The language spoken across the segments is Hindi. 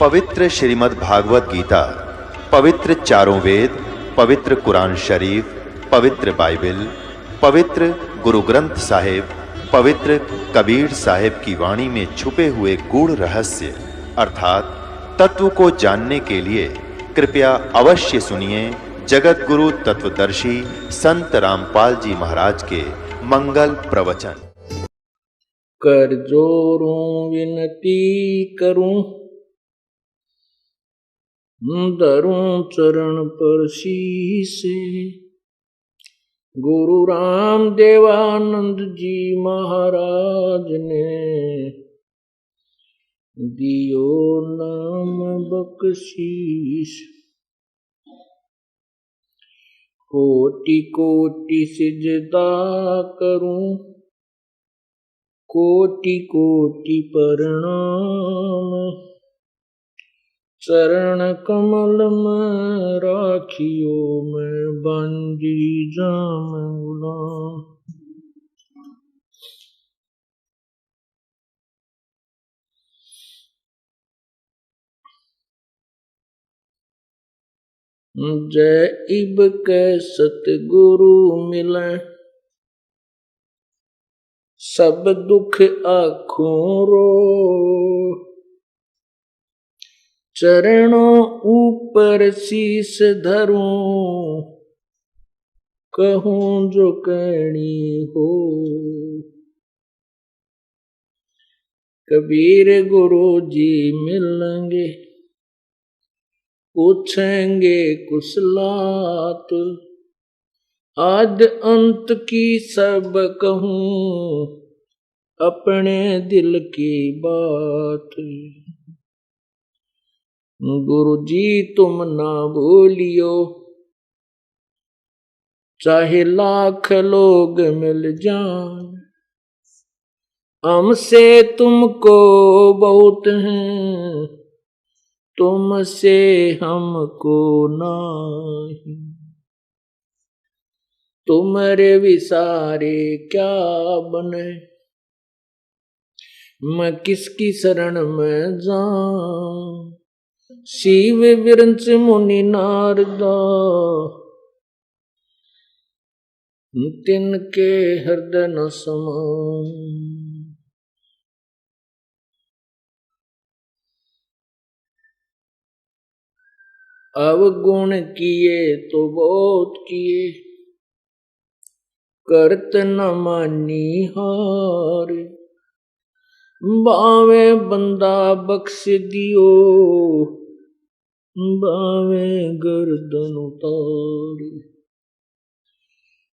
पवित्र श्रीमद् भागवत गीता, पवित्र चारों वेद, पवित्र कुरान शरीफ, पवित्र बाइबल, पवित्र गुरु ग्रंथ साहिब, पवित्र कबीर साहिब की वाणी में छुपे हुए गूढ़ रहस्य अर्थात तत्व को जानने के लिए कृपया अवश्य सुनिए जगत गुरु तत्वदर्शी संत रामपाल जी महाराज के मंगल प्रवचन। कर जोरूं विनती करूं, धरूं चरण पर शीस। गुरु राम देवानंद जी महाराज ने दियो नाम बख्शीश। कोटि कोटि सिजदा करूं, कोटि कोटि प्रणाम। चरण कमल में राखियो मैं बंदी जाम गुलाम। जय इब के सतगुरु मिले, सब दुख आँखों रो। चरणों ऊपर शीस धरूं, कहूं जो कहनी हो। कबीर गुरु जी मिलेंगे, पूछेंगे कुशलात। आद अंत की सब कहूं, अपने दिल की बात। गुरु जी तुम ना भूलियो, चाहे लाख लोग मिल जाएं। हमसे तुमको बहुत हैं, तुमसे हमको नहीं। तुम्हारे विसारे क्या बने, मैं किसकी शरण में जाऊं। शिव विरंच मुनि नारदा, तिनके हृदय न समाऊं। अवगुण किए तो बहुत किए, करत न मानी हार। बावे बंदा बख्श दियो, बावे गर्दन उतार।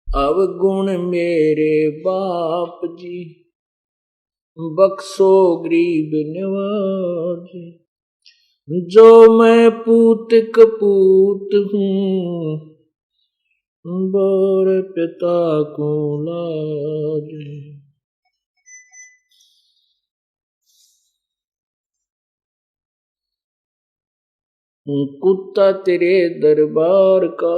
अवगुण मेरे बाप जी, बख्शो गरीब नवाज। जो मैं पूत कपूत हूँ, बर पिता को लाज। कुत्ता तेरे दरबार का,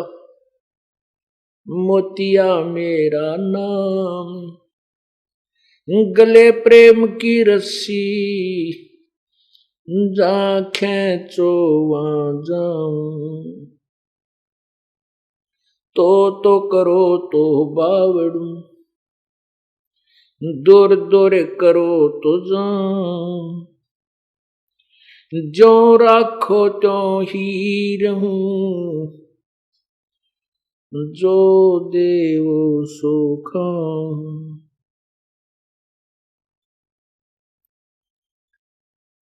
मोतिया मेरा नाम। गले प्रेम की रस्सी, जा खींचो वहां जाऊं। तो करो तो बावड़ू, दूर दूर करो तो जाऊं। जो राखो तो ही रहूं, जो देवो सो खाऊं।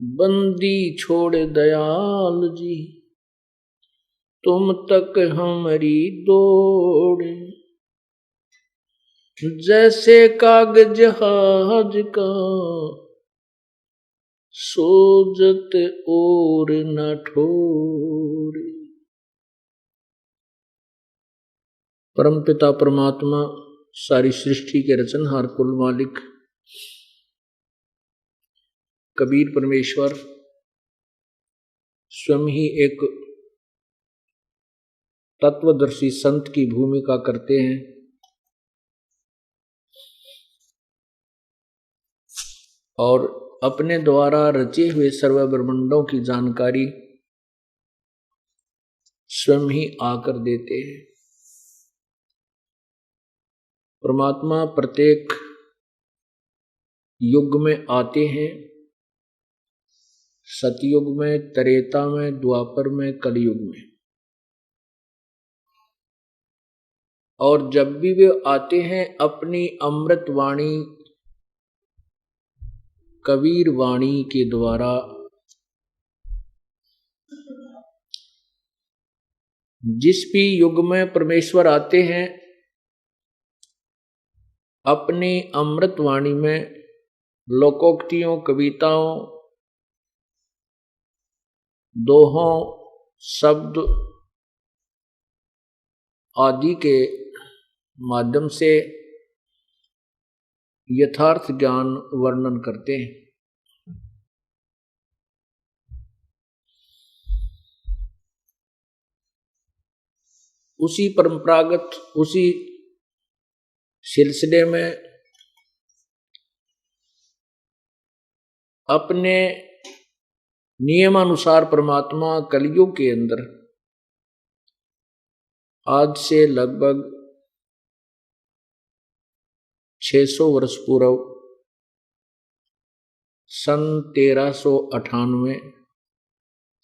बंदी छोड़ दयाल जी, तुम तक हमारी दौड़। जैसे कागज हाज का, सोजत और न ठोर। परमपिता परमात्मा सारी सृष्टि के रचनहार कुल मालिक कबीर परमेश्वर स्वयं ही एक तत्वदर्शी संत की भूमिका करते हैं और अपने द्वारा रचे हुए सर्व ब्रह्मांडों की जानकारी स्वयं ही आकर देते हैं। परमात्मा प्रत्येक युग में आते हैं, सतयुग में, त्रेता में, द्वापर में, कलयुग में। और जब भी वे आते हैं अपनी अमृत वाणी, कबीर वाणी के द्वारा जिस भी युग में परमेश्वर आते हैं अपनी अमृत वाणी में लोकोक्तियों, कविताओं, दोहों, शब्द आदि के माध्यम से यथार्थ ज्ञान वर्णन करते हैं। उसी परंपरागत, उसी सिलसिले में अपने नियमानुसार परमात्मा कलयुग के अंदर आज से लगभग 600 वर्ष पूर्व सन 1398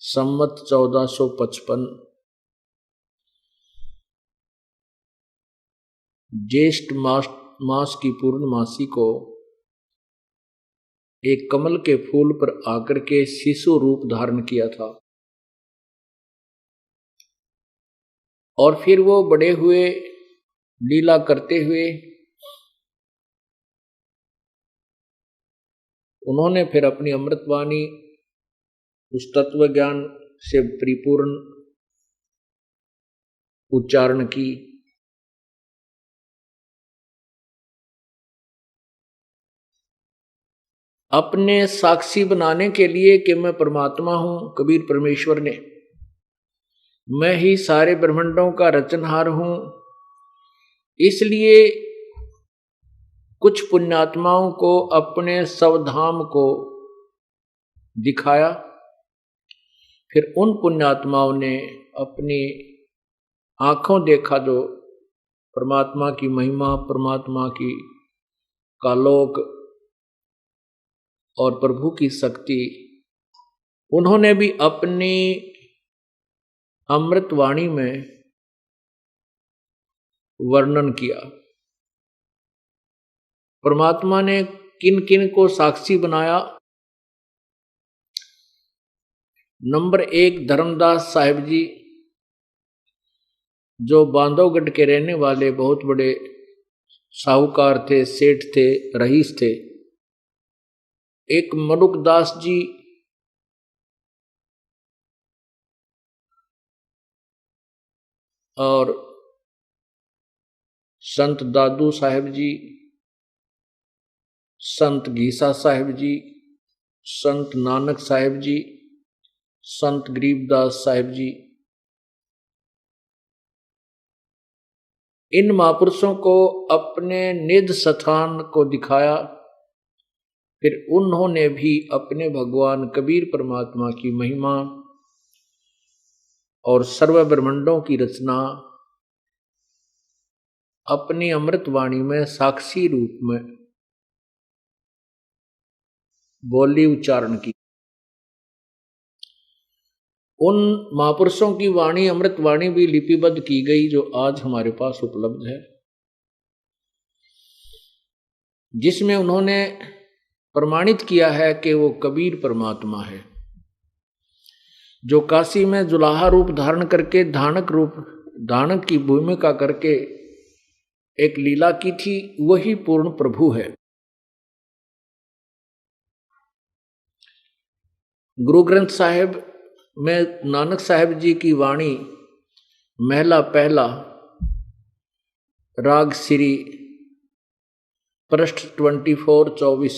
संवत 1455 ज्येष्ठ मास की पूर्णमासी को एक कमल के फूल पर आकर के शिशु रूप धारण किया था। और फिर वो बड़े हुए, लीला करते हुए उन्होंने फिर अपनी अमृतवाणी उस तत्व ज्ञान से परिपूर्ण उच्चारण की। अपने साक्षी बनाने के लिए कि मैं परमात्मा हूं, कबीर परमेश्वर ने, मैं ही सारे ब्रह्मांडों का रचनहार हूं, इसलिए कुछ पुण्यात्माओं को अपने स्वधाम को दिखाया। फिर उन पुण्यात्माओं ने अपनी आंखों देखा जो परमात्मा की महिमा, परमात्मा की कालोक और प्रभु की शक्ति, उन्होंने भी अपनी अमृतवाणी में वर्णन किया। परमात्मा ने किन किन को साक्षी बनाया? नंबर 1 धर्मदास साहिब जी, जो बांधवगढ़ के रहने वाले बहुत बड़े साहूकार थे, सेठ थे, रईस थे। एक मनुकदास जी, और संत दादू साहिब जी, संत घीसा साहिब जी, संत नानक साहिब जी, संत गरीबदास साहिब जी, इन महापुरुषों को अपने निज स्थान को दिखाया। फिर उन्होंने भी अपने भगवान कबीर परमात्मा की महिमा और सर्व ब्रह्मांडों की रचना अपनी अमृतवाणी में साक्षी रूप में बोली, उच्चारण की। उन महापुरुषों की वाणी, अमृतवाणी भी लिपिबद्ध की गई जो आज हमारे पास उपलब्ध है, जिसमें उन्होंने प्रमाणित किया है कि वो कबीर परमात्मा है, जो काशी में जुलाहा रूप धारण करके धानक की भूमिका करके एक लीला की थी, वही पूर्ण प्रभु है। गुरु ग्रंथ साहिब में नानक साहिब जी की वाणी महला पहला, राग श्री, पृष्ठ 24-24,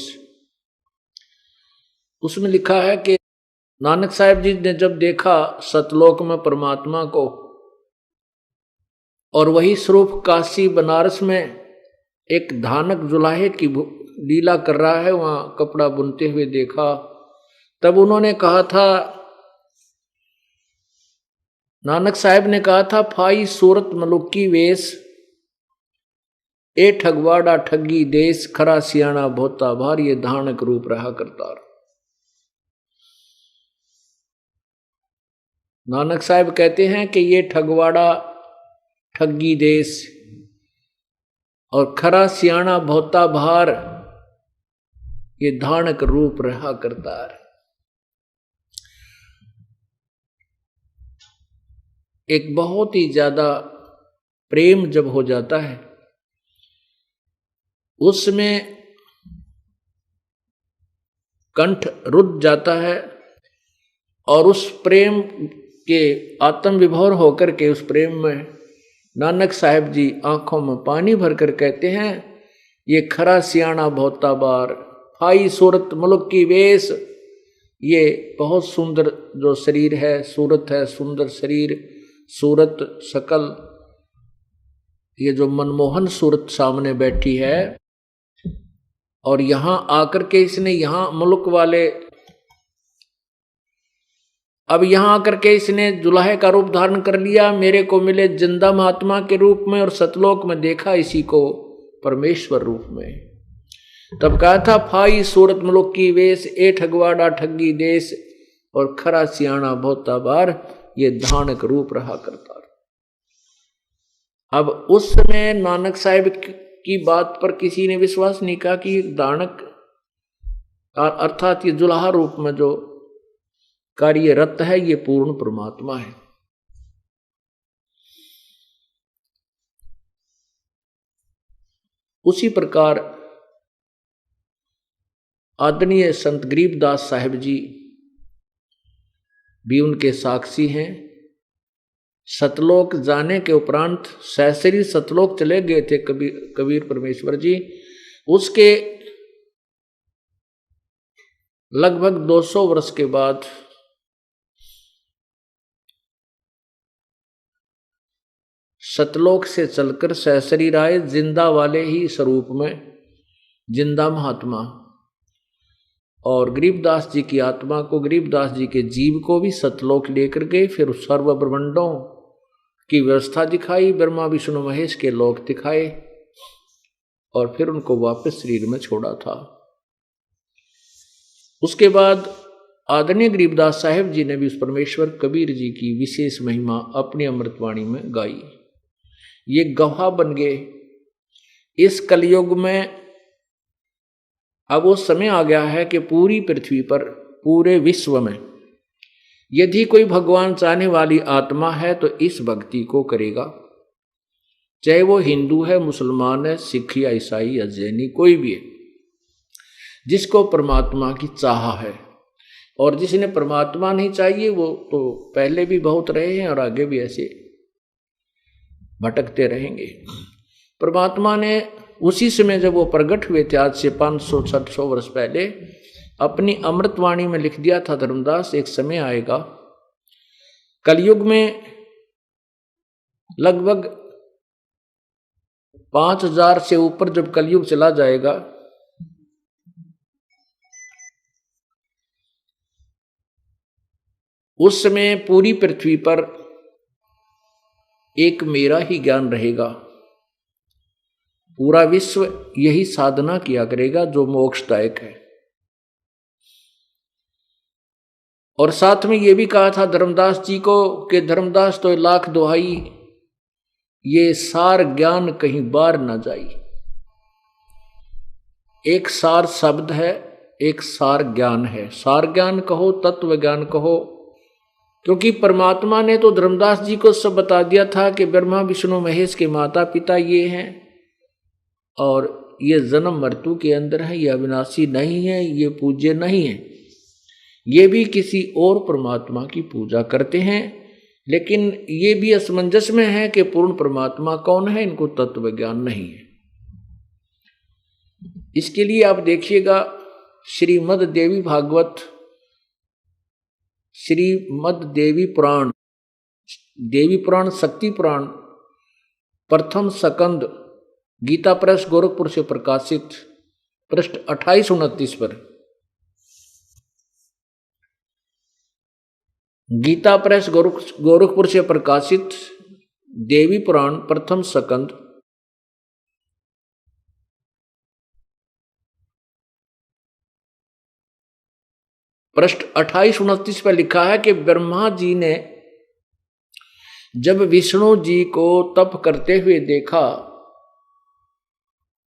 उसमें लिखा है कि नानक साहिब जी ने जब देखा सतलोक में परमात्मा को, और वही स्वरूप काशी बनारस में एक धानक जुलाहे की लीला कर रहा है, वहां कपड़ा बुनते हुए देखा। तब उन्होंने कहा था, नानक साहब ने कहा था, फाई सूरत मलुकी वेश, ए ठगवाड़ा ठगी देश, खरा सियाणा भोता भार, ये धानक रूप रहा करतार। नानक साहब कहते हैं कि ये ठगवाड़ा ठगी देश और खरा सियाणा भोता भार, ये धानक रूप रहा करतार। एक बहुत ही ज्यादा प्रेम जब हो जाता है, उसमें कंठ रुद्ध जाता है और उस प्रेम के आत्म विभोर होकर के उस प्रेम में नानक साहब जी आंखों में पानी भरकर कहते हैं, ये खरा सियाणा भोता बार, फाई सूरत मुल्क की वेश, ये बहुत सुंदर जो शरीर है, सूरत है, सुंदर शरीर, सूरत शकल, ये जो मनमोहन सूरत सामने बैठी है, और यहां आकर के इसने यहां मुल्क वाले, अब यहां आकर के इसने जुलाहे का रूप धारण कर लिया, मेरे को मिले जिंदा महात्मा के रूप में, और सतलोक में देखा इसी को परमेश्वर रूप में। तब कहा था, फाई सूरत मुल्क की वेश, ए ठगवाड़ा ठगी देश, और खरा सियाणा भोता बार, ये धानक रूप रहा करता। अब उस समय नानक साहब की बात पर किसी ने विश्वास नहीं किया कि धानक अर्थात ये जुलाहा रूप में जो कार्यरत है, ये पूर्ण परमात्मा है। उसी प्रकार आदरणीय संत गरीबदास साहिब जी भी उनके साक्षी हैं। सतलोक जाने के उपरांत सहसरी सतलोक चले गए थे कबीर परमेश्वर जी। उसके लगभग 200 वर्ष के बाद सतलोक से चलकर सहसरी राय जिंदा वाले ही स्वरूप में, जिंदा महात्मा, और गरीबदास जी की आत्मा को, गरीबदास जी के जीव को भी सतलोक लेकर गए। फिर सर्व ब्रह्मांडों की व्यवस्था दिखाई, ब्रह्मा विष्णु महेश के लोक दिखाए, और फिर उनको वापस शरीर में छोड़ा था। उसके बाद आदरणीय गरीबदास साहिब जी ने भी उस परमेश्वर कबीर जी की विशेष महिमा अपनी अमृतवाणी में गाई। ये गवाह बन गए। इस कलयुग में अब वो समय आ गया है कि पूरी पृथ्वी पर, पूरे विश्व में यदि कोई भगवान चाहने वाली आत्मा है तो इस भक्ति को करेगा, चाहे वो हिंदू है, मुसलमान है, सिख या ईसाई या जैनी, कोई भी है, जिसको परमात्मा की चाह है। और जिसने परमात्मा नहीं चाहिए वो तो पहले भी बहुत रहे हैं और आगे भी ऐसे भटकते रहेंगे। परमात्मा ने उसी समय जब वो प्रकट हुए थे, आज से 500-600 वर्ष पहले, अपनी अमृतवाणी में लिख दिया था धर्मदास, एक समय आएगा कलयुग में लगभग 5000 से ऊपर जब कलयुग चला जाएगा, उस समय पूरी पृथ्वी पर एक मेरा ही ज्ञान रहेगा। पूरा विश्व यही साधना किया करेगा जो मोक्षदायक है। और साथ में ये भी कहा था धर्मदास जी को कि धर्मदास तो लाख दुहाई, ये सार ज्ञान कहीं बार ना जाई। एक सार शब्द है, एक सार ज्ञान है। सार ज्ञान कहो, तत्व ज्ञान कहो, क्योंकि परमात्मा ने तो धर्मदास जी को सब बता दिया था कि ब्रह्मा विष्णु महेश के माता पिता ये हैं, और ये जन्म मृत्यु के अंदर है, ये अविनाशी नहीं है, ये पूज्य नहीं है। ये भी किसी और परमात्मा की पूजा करते हैं, लेकिन ये भी असमंजस में है कि पूर्ण परमात्मा कौन है, इनको तत्व ज्ञान नहीं है। इसके लिए आप देखिएगा श्रीमद् देवी भागवत, श्रीमद् देवी पुराण, देवी पुराण, शक्ति पुराण, प्रथम स्कंद, गीता प्रेस गोरखपुर से प्रकाशित पृष्ठ 28-29 पर। गीता प्रेस गोरखपुर से प्रकाशित देवी पुराण प्रथम स्कंद पृष्ठ 28-29 पर लिखा है कि ब्रह्मा जी ने जब विष्णु जी को तप करते हुए देखा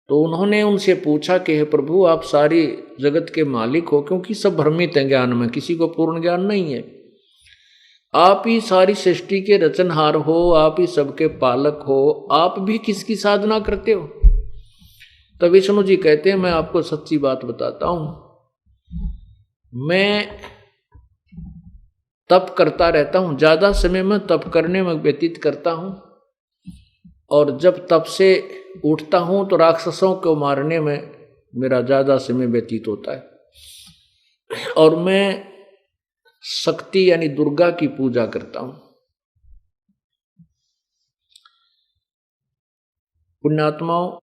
तो उन्होंने उनसे पूछा कि हे प्रभु, आप सारी जगत के मालिक हो, क्योंकि सब भ्रमित हैं ज्ञान में, किसी को पूर्ण ज्ञान नहीं है। आप ही सारी सृष्टि के रचनहार हो, आप ही सबके पालक हो, आप भी किसकी साधना करते हो? तो विष्णु जी कहते हैं, मैं आपको सच्ची बात बताता हूं, मैं तप करता रहता हूं, ज्यादा समय में तप करने में व्यतीत करता हूं, और जब तप से उठता हूं तो राक्षसों को मारने में मेरा ज्यादा समय व्यतीत होता है, और मैं शक्ति यानी दुर्गा की पूजा करता हूं। पुण्यात्माओं,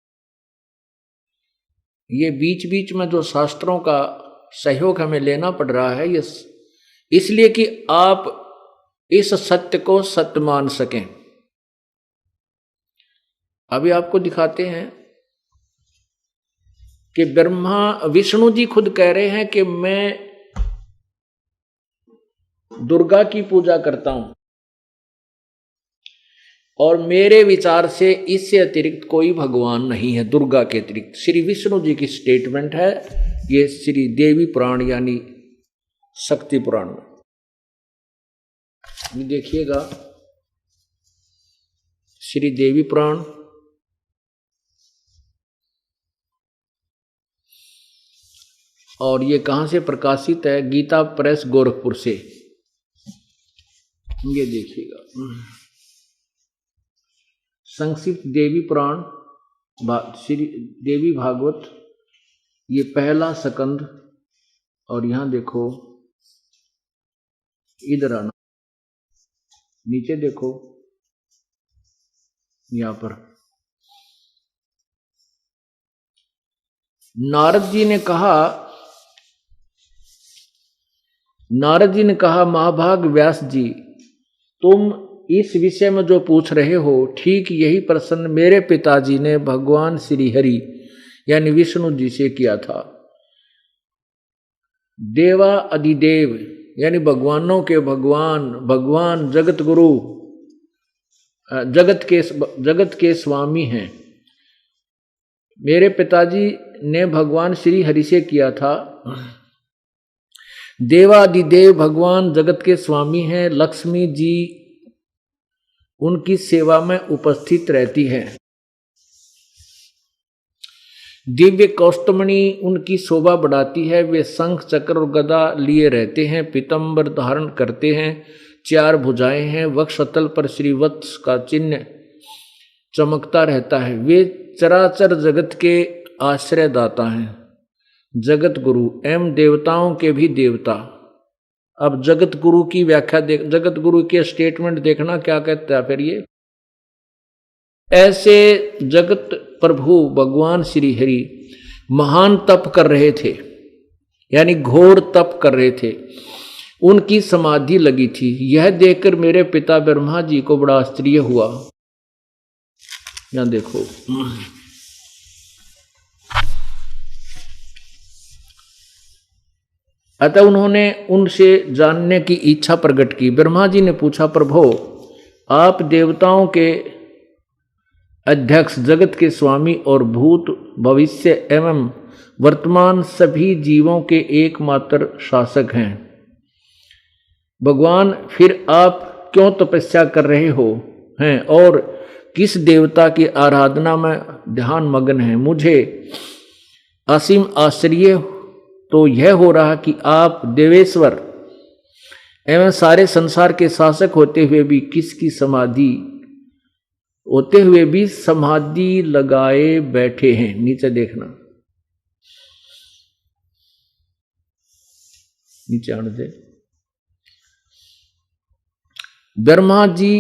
ये बीच बीच में जो शास्त्रों का सहयोग हमें लेना पड़ रहा है, ये इसलिए कि आप इस सत्य को सत्य मान सकें। अभी आपको दिखाते हैं कि विष्णु जी खुद कह रहे हैं कि मैं दुर्गा की पूजा करता हूं, और मेरे विचार से इससे अतिरिक्त कोई भगवान नहीं है दुर्गा के अतिरिक्त। श्री विष्णु जी की स्टेटमेंट है ये श्री देवी पुराण यानी शक्ति पुराण में। ये देखिएगा, श्री देवी पुराण और ये कहां से प्रकाशित है? गीता प्रेस गोरखपुर से। ये देखिएगा, संक्षिप्त देवी पुराण श्री देवी भागवत, ये पहला स्कंद, और यहां देखो, इधर आना, नीचे देखो, यहां पर नारद जी ने कहा महाभाग व्यास जी, तुम इस विषय में जो पूछ रहे हो, ठीक यही प्रश्न मेरे पिताजी ने भगवान श्री हरि यानी विष्णु जी से किया था। देवा अधिदेव यानी भगवानों के भगवान, भगवान जगत गुरु, जगत के स्वामी हैं। मेरे पिताजी ने भगवान श्री हरि से किया था। देवादिदेव भगवान जगत के स्वामी हैं। लक्ष्मी जी उनकी सेवा में उपस्थित रहती है। दिव्य कौस्तुमणि उनकी शोभा बढ़ाती है। वे शंख चक्र और गदा लिए रहते हैं, पीतांबर धारण करते हैं, 4 भुजाएं हैं, वक्षस्थल पर श्रीवत्स का चिन्ह चमकता रहता है। वे चराचर जगत के आश्रयदाता हैं, जगत गुरु एवं देवताओं के भी देवता। अब जगत गुरु की व्याख्या जगत गुरु के स्टेटमेंट देखना क्या कहता है फिर ये। ऐसे जगत प्रभु भगवान श्री हरि महान तप कर रहे थे, यानी घोर तप कर रहे थे। उनकी समाधि लगी थी। यह देखकर मेरे पिता ब्रह्मा जी को बड़ा आश्चर्य हुआ। यहां देखो, अतः उन्होंने उनसे जानने की इच्छा प्रकट की। ब्रह्मा जी ने पूछा, प्रभो आप देवताओं के अध्यक्ष, जगत के स्वामी और भूत भविष्य एवं वर्तमान सभी जीवों के एकमात्र शासक हैं। भगवान फिर आप क्यों तपस्या कर रहे हो हैं और किस देवता की आराधना में ध्यान मग्न हैं? मुझे असीम आश्चर्य तो यह हो रहा कि आप देवेश्वर एवं सारे संसार के शासक होते हुए भी समाधि लगाए बैठे हैं। नीचे देखना, नीचे आने दे। ब्रह्मा जी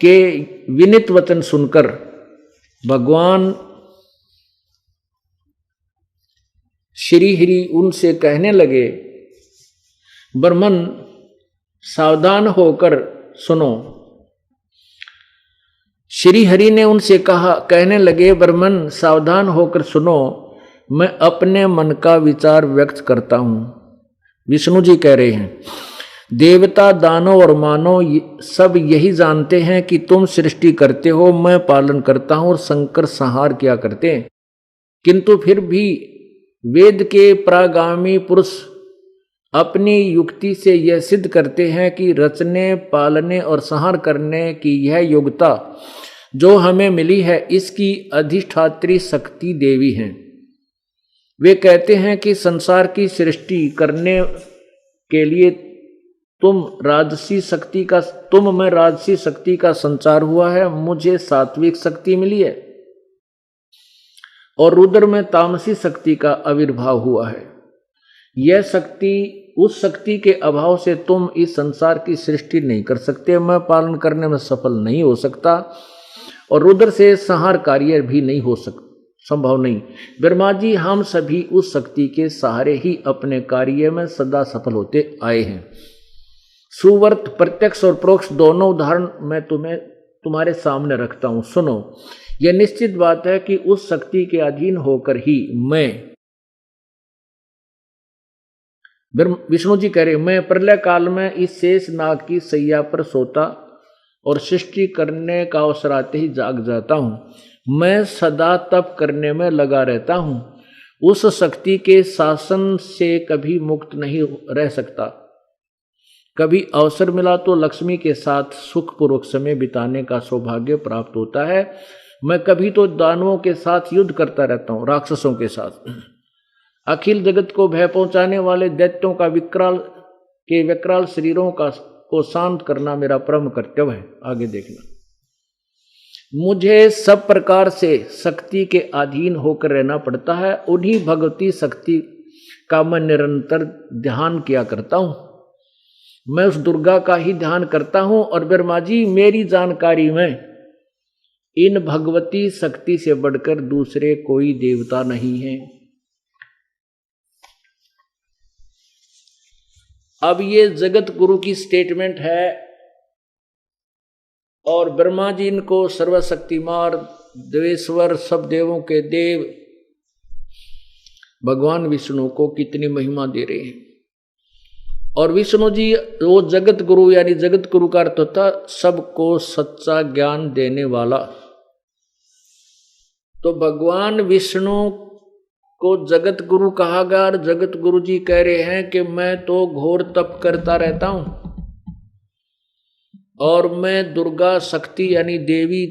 के विनीत वचन सुनकर भगवान श्री हरि उनसे कहने लगे, ब्रह्मन सावधान होकर सुनो। श्री हरि ने उनसे कहने लगे, ब्रह्मन सावधान होकर सुनो, मैं अपने मन का विचार व्यक्त करता हूं। विष्णु जी कह रहे हैं, देवता, दानव और मानव सब यही जानते हैं कि तुम सृष्टि करते हो, मैं पालन करता हूं और शंकर संहार किया करते हैं। किंतु फिर भी वेद के प्रागामी पुरुष अपनी युक्ति से यह सिद्ध करते हैं कि रचने, पालने और संहार करने की यह योग्यता जो हमें मिली है, इसकी अधिष्ठात्री शक्ति देवी हैं। वे कहते हैं कि संसार की सृष्टि करने के लिए तुम में राजसी शक्ति का संचार हुआ है, मुझे सात्विक शक्ति मिली है और रुद्र में तामसी शक्ति का आविर्भाव हुआ है। यह शक्ति, उस शक्ति के अभाव से तुम इस संसार की सृष्टि नहीं कर सकते, मैं पालन करने में सफल नहीं हो सकता और रुद्र से संहार कार्य भी नहीं हो सकता, संभव नहीं। ब्रह्मा जी, हम सभी उस शक्ति के सहारे ही अपने कार्य में सदा सफल होते आए हैं। सुवर्त, प्रत्यक्ष और परोक्ष दोनों उदाहरण मैं तुम्हारे सामने रखता हूं, सुनो। यह निश्चित बात है कि उस शक्ति के अधीन होकर ही मैं, विष्णु जी कह रहे, मैं प्रलय काल में इस शेष नाग की सैया पर सोता और सृष्टि करने का अवसर आते ही जाग जाता हूं। मैं सदा तप करने में लगा रहता हूं, उस शक्ति के शासन से कभी मुक्त नहीं रह सकता। कभी अवसर मिला तो लक्ष्मी के साथ सुखपूर्वक समय बिताने का सौभाग्य प्राप्त होता है। मैं कभी तो दानवों के साथ युद्ध करता रहता हूं, राक्षसों के साथ। अखिल जगत को भय पहुंचाने वाले दैत्यों का विकराल शरीरों को शांत करना मेरा परम कर्तव्य है। आगे देखना, मुझे सब प्रकार से शक्ति के अधीन होकर रहना पड़ता है। उन्हीं भगवती शक्ति का मैं निरंतर ध्यान किया करता हूं। मैं उस दुर्गा का ही ध्यान करता हूं और ब्रह्मा जी, मेरी जानकारी में इन भगवती शक्ति से बढ़कर दूसरे कोई देवता नहीं है। अब ये जगत गुरु की स्टेटमेंट है और ब्रह्मा जी इनको सर्वशक्तिमान, देवेश्वर, सब देवों के देव भगवान विष्णु को कितनी महिमा दे रहे हैं। और विष्णु जी वो जगत गुरु, यानी जगत गुरु का अर्थ होता सबको सच्चा ज्ञान देने वाला। तो भगवान विष्णु को जगत गुरु कहा गया और जगत गुरु जी कह रहे हैं कि मैं तो घोर तप करता रहता हूं और मैं दुर्गा शक्ति यानी देवी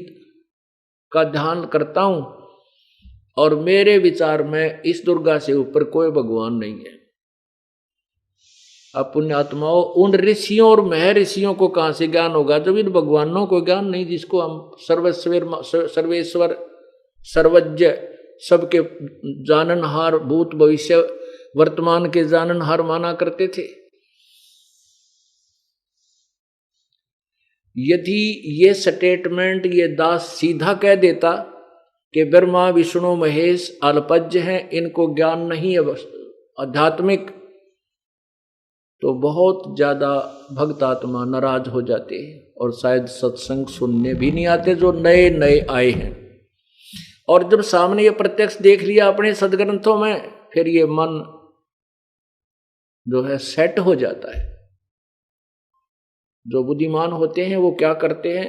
का ध्यान करता हूं और मेरे विचार में इस दुर्गा से ऊपर कोई भगवान नहीं है। अब पुण्यात्माओं, उन ऋषियों और महर्षियों को कहां से ज्ञान होगा जब इन भगवानों को ज्ञान नहीं, जिसको हम सर्वेश्वर, सर्वज्ञ, सबके जाननहार, भूत भविष्य वर्तमान के जाननहार माना करते थे। यदि ये स्टेटमेंट ये दास सीधा कह देता कि ब्रह्मा विष्णु महेश अल्पज्ञ हैं, इनको ज्ञान नहीं है आध्यात्मिक, तो बहुत ज्यादा भक्त आत्मा नाराज हो जाते हैं और शायद सत्संग सुनने भी नहीं आते जो नए नए आए हैं। और जब सामने ये प्रत्यक्ष देख लिया अपने सदग्रंथों में, फिर ये मन जो है सेट हो जाता है। जो बुद्धिमान होते हैं वो क्या करते हैं,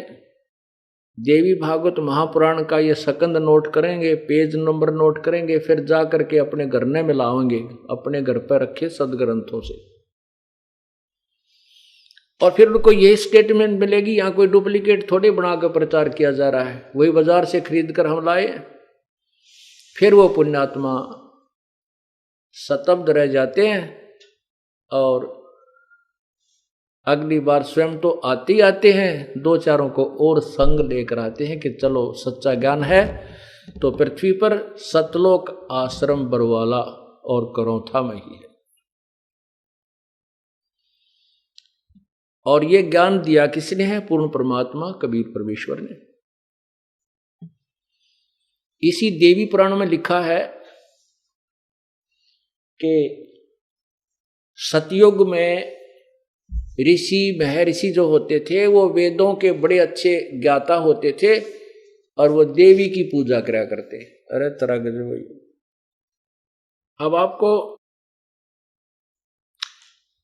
देवी भागवत महापुराण का ये सकंद नोट करेंगे, पेज नंबर नोट करेंगे, फिर जा करके अपने घर में मिलाएंगे, अपने घर पर रखे सदग्रंथों से। और फिर उनको यही स्टेटमेंट मिलेगी, यहाँ कोई डुप्लीकेट थोड़ी बनाकर प्रचार किया जा रहा है, वही बाजार से खरीद कर हम लाए। फिर वो पुण्यात्मा स्तब्ध रह जाते हैं और अगली बार स्वयं तो आते ही आते हैं, दो चारों को और संग लेकर आते हैं कि चलो सच्चा ज्ञान है तो पृथ्वी पर सतलोक आश्रम बरवाला और करौथा में ही है। और ये ज्ञान दिया किसने है, पूर्ण परमात्मा कबीर परमेश्वर ने। इसी देवी पुराण में लिखा है कि सतयुग में ऋषि महर्षि जो होते थे वो वेदों के बड़े अच्छे ज्ञाता होते थे और वो देवी की पूजा करा करते। अरे तरह गजब भाई। अब आपको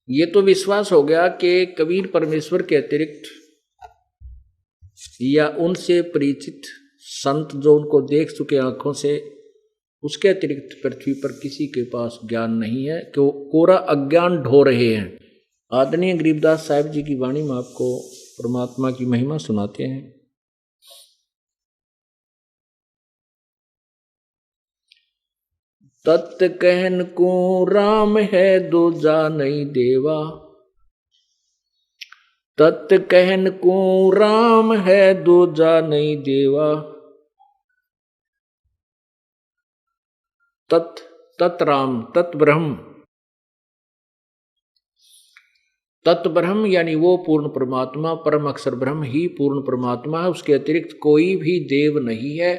ये तो विश्वास हो गया कि कबीर परमेश्वर के अतिरिक्त या उनसे परिचित संत जो उनको देख चुके आंखों से, उसके अतिरिक्त पृथ्वी पर किसी के पास ज्ञान नहीं है कि वो कोरा अज्ञान ढो रहे हैं। आदरणीय गरीबदास साहिब जी की वाणी में आपको परमात्मा की महिमा सुनाते हैं। तत् कहन को राम है दूजा नहीं देवा, तत् कहन को राम है दूजा नहीं देवा, तत् तत् राम तत् ब्रह्म, तत् ब्रह्म यानी वो पूर्ण परमात्मा, परम अक्षर ब्रह्म ही पूर्ण परमात्मा है, उसके अतिरिक्त कोई भी देव नहीं है,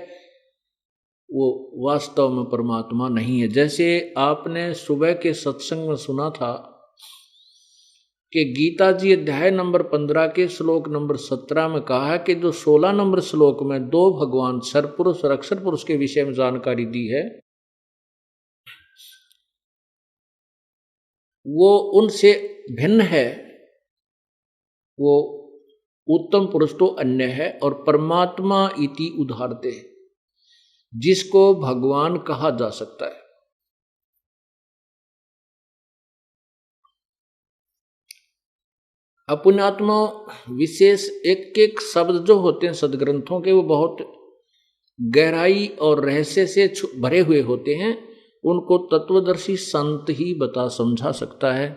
वो वास्तव में परमात्मा नहीं है। जैसे आपने सुबह के सत्संग में सुना था कि गीता जी अध्याय नंबर 15 के श्लोक नंबर 17 में कहा है कि जो 16 नंबर श्लोक में दो भगवान सरपुरुष और अक्षर पुरुष के विषय में जानकारी दी है, वो उनसे भिन्न है, वो उत्तम पुरुष तो अन्य है, और परमात्मा इति उदाहरते, जिसको भगवान कहा जा सकता है। अपनात्मा विशेष एक एक शब्द जो होते हैं सदग्रंथों के, वो बहुत गहराई और रहस्य से भरे हुए होते हैं, उनको तत्वदर्शी संत ही बता समझा सकता है।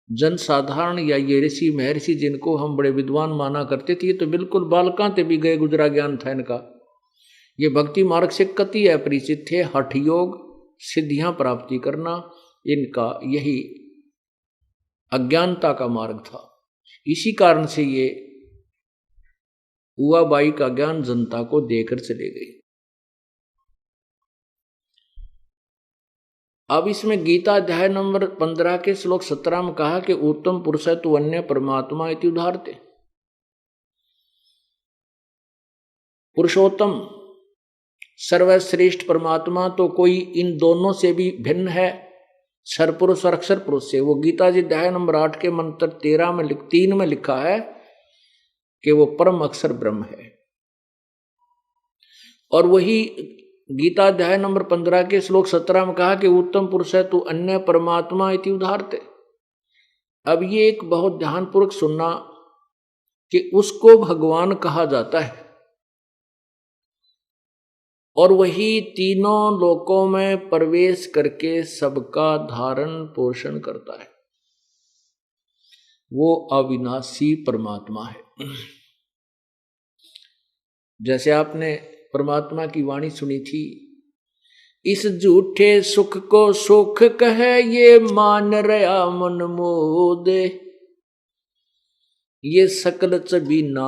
जन साधारण या ये ऋषि महर्षि जिनको हम बड़े विद्वान माना करते थे, तो बिल्कुल बालकांते भी गए गुजरा ज्ञान था इनका। ये भक्ति मार्ग से कति अपरिचित थे। हठ योग, सिद्धियां प्राप्ति करना, इनका यही अज्ञानता का मार्ग था। इसी कारण से ये हुआबाई का ज्ञान जनता को देकर चले गए। अब इसमें गीता अध्याय नंबर 15 के श्लोक 17 में कहा कि उत्तम पुरुष है तो अन्य परमात्मा इति उदाहरते। पुरुषोत्तम सर्वश्रेष्ठ परमात्मा तो कोई इन दोनों से भी भिन्न है, सरपुरुष और अक्षर पुरुष से। वो गीता जी अध्याय नंबर 8 के मंत्र 3 में लिखा है कि वो परम अक्षर ब्रह्म है। और वही गीता अध्याय नंबर 15 के श्लोक 17 में कहा कि उत्तम पुरुष है तो अन्य परमात्मा इति उदाहरते। अब ये एक बहुत ध्यानपूर्वक सुनना कि उसको भगवान कहा जाता है, और वही तीनों लोकों में प्रवेश करके सबका धारण पोषण करता है। वो अविनाशी परमात्मा है। जैसे आपने परमात्मा की वाणी सुनी थी, इस झूठे सुख को सुख कहे ये मान रहा मन मोदे, ये सकल चबीना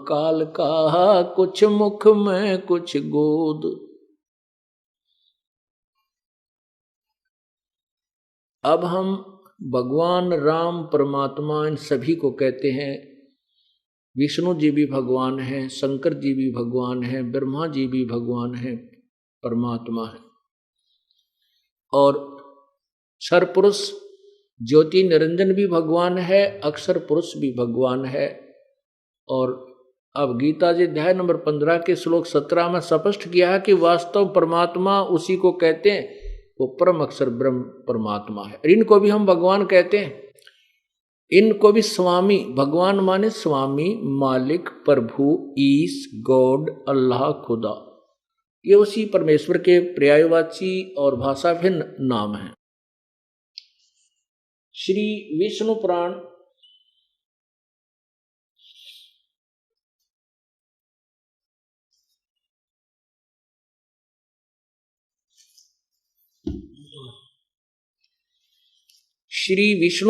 काल का कुछ मुख में कुछ गोद। अब हम भगवान राम परमात्मा इन सभी को कहते हैं। विष्णु जी भी भगवान हैं, शंकर जी भी भगवान हैं, ब्रह्मा जी भी भगवान हैं, परमात्मा है। और क्षर पुरुष ज्योति निरंजन भी भगवान है, अक्षर पुरुष भी भगवान है। और अब गीता जी अध्याय नंबर 15 के श्लोक 17 में स्पष्ट किया है कि वास्तव परमात्मा उसी को कहते हैं, वो परम अक्षर ब्रह्म परमात्मा है। इनको भी हम भगवान कहते हैं। इनको भी स्वामी, भगवान माने स्वामी, मालिक, प्रभु, ईश, गॉड, अल्लाह, खुदा, ये उसी परमेश्वर के पर्यायवाची और भाषा भिन्न नाम हैं। श्री विष्णु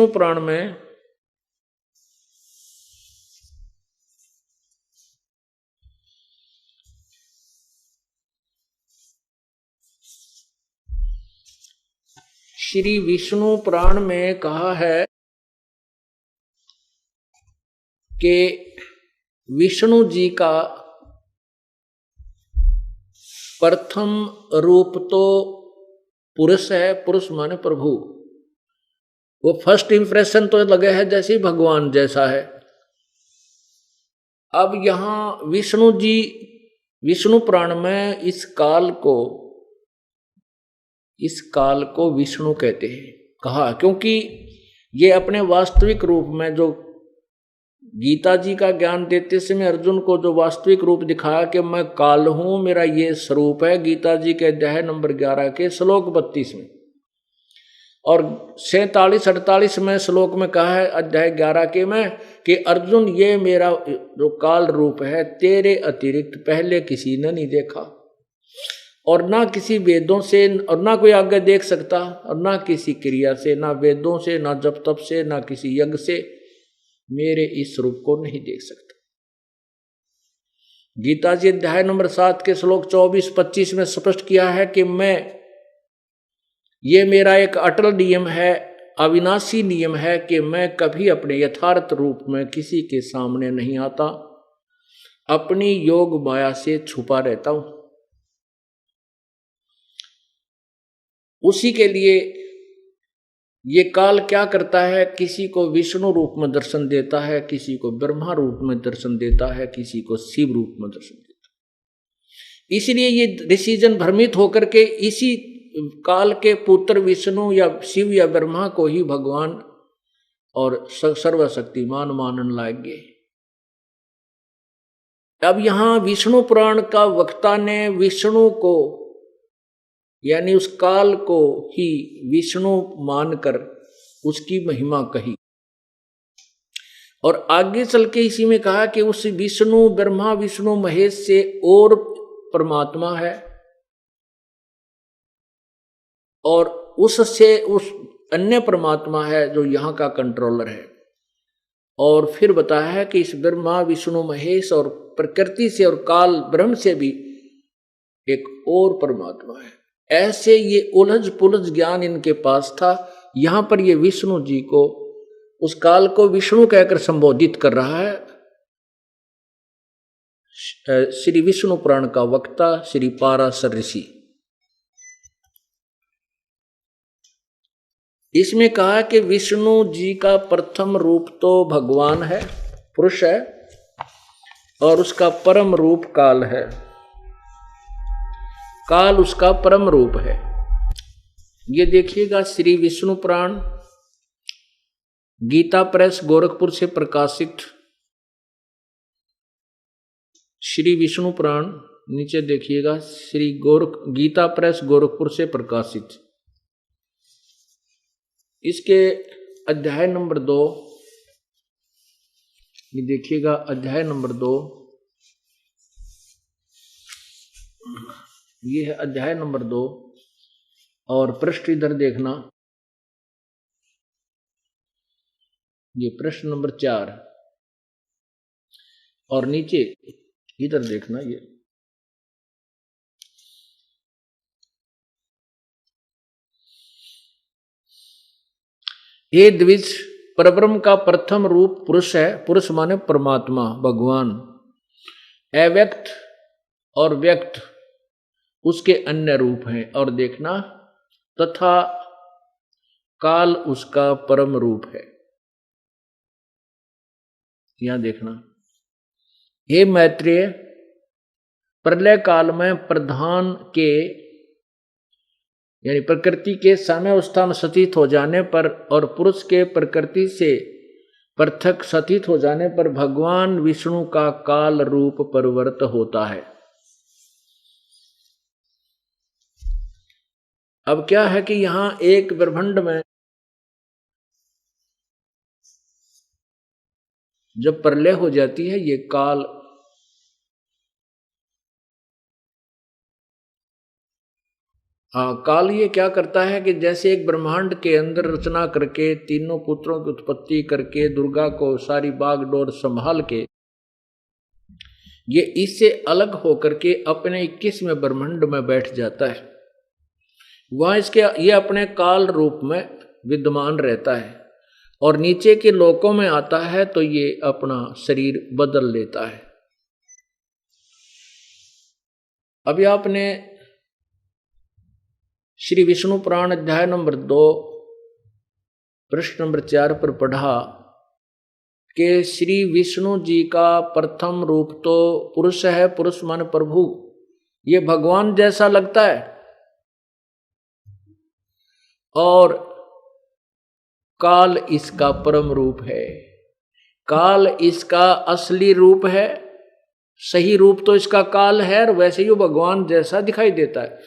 पुराण में श्री विष्णु पुराण में कहा है कि विष्णु जी का प्रथम रूप तो पुरुष है, पुरुष माने प्रभु। वो फर्स्ट इंप्रेशन तो लगे है जैसे भगवान जैसा है। अब यहां विष्णु जी, विष्णु पुराण में इस काल को विष्णु कहते हैं, कहा, क्योंकि ये अपने वास्तविक रूप में जो गीता जी का ज्ञान देते समय अर्जुन को जो वास्तविक रूप दिखाया कि मैं काल हूं, मेरा ये स्वरूप है, गीता जी के अध्याय नंबर 11 के श्लोक 32 में, और 47-48 में श्लोक में कहा है अध्याय 11 के में कि अर्जुन ये मेरा जो काल रूप है तेरे अतिरिक्त पहले किसी ने नहीं देखा, और ना किसी वेदों से, और ना कोई आगे देख सकता, और ना किसी क्रिया से, ना वेदों से, ना जप तप से, ना किसी यज्ञ से मेरे इस रूप को नहीं देख सकता। गीता जी अध्याय नंबर 7 के श्लोक 24-25 में स्पष्ट किया है कि ये मेरा एक अटल नियम है, अविनाशी नियम है कि मैं कभी अपने यथार्थ रूप में किसी के सामने नहीं आता, अपनी योग माया से छुपा रहता हूं। उसी के लिए ये काल क्या करता है, किसी को विष्णु रूप में दर्शन देता है, किसी को ब्रह्मा रूप में दर्शन देता है, किसी को शिव रूप में दर्शन देता है। इसलिए ये डिसीजन भ्रमित होकर के इसी काल के पुत्र विष्णु या शिव या ब्रह्मा को ही भगवान और सर्वशक्तिमान मानन लागे। अब यहां विष्णु पुराण का वक्ता ने विष्णु को यानी उस काल को ही विष्णु मानकर उसकी महिमा कही, और आगे चल के इसी में कहा कि उस विष्णु, ब्रह्मा, विष्णु, महेश से और परमात्मा है, और उससे उस अन्य परमात्मा है जो यहाँ का कंट्रोलर है। और फिर बताया है कि इस ब्रह्मा, विष्णु, महेश और प्रकृति से और काल ब्रह्म से भी एक और परमात्मा है। ऐसे ये उलझ पुलझ ज्ञान इनके पास था। यहां पर ये विष्णु जी को, उस काल को विष्णु कहकर संबोधित कर रहा है श्री विष्णु पुराण का वक्ता श्री पाराशर ऋषि। इसमें कहा कि विष्णु जी का प्रथम रूप तो भगवान है, पुरुष है, और उसका परम रूप काल है। काल उसका परम रूप है। ये देखिएगा श्री विष्णु पुराण गीता प्रेस गोरखपुर से प्रकाशित श्री विष्णु पुराण, नीचे देखिएगा श्री गीता प्रेस गोरखपुर से प्रकाशित, इसके अध्याय नंबर 2, ये देखिएगा अध्याय नंबर 2, ये है अध्याय नंबर 2, और पृष्ठ इधर देखना, ये प्रश्न नंबर 4, और नीचे इधर देखना, ये द्विज परब्रह्म का प्रथम रूप पुरुष है। पुरुष माने परमात्मा, भगवान। अव्यक्त और व्यक्त उसके अन्य रूप हैं। और देखना, तथा काल उसका परम रूप है। यहां देखना, हे मैत्रेय, प्रलय काल में प्रधान के यानी प्रकृति के साम्यावस्था में स्थित हो जाने पर और पुरुष के प्रकृति से पृथक स्थित हो जाने पर भगवान विष्णु का काल रूप परिवर्त होता है। अब क्या है कि यहां एक ब्रह्मांड में जब प्रलय हो जाती है, ये काल काल ये क्या करता है कि जैसे एक ब्रह्मांड के अंदर रचना करके तीनों पुत्रों की उत्पत्ति करके दुर्गा को सारी बागडोर संभाल के ये इससे अलग होकर के अपने 21वें ब्रह्मांड में बैठ जाता है। वह इसके ये अपने काल रूप में विद्यमान रहता है और नीचे के लोकों में आता है तो ये अपना शरीर बदल लेता है। अभी आपने श्री विष्णु पुराण अध्याय नंबर 2 प्रश्न नंबर 4 पर पढ़ा कि श्री विष्णु जी का प्रथम रूप तो पुरुष है, पुरुष माने प्रभु, ये भगवान जैसा लगता है और काल इसका परम रूप है। काल इसका असली रूप है, सही रूप तो इसका काल है और वैसे ही वो भगवान जैसा दिखाई देता है।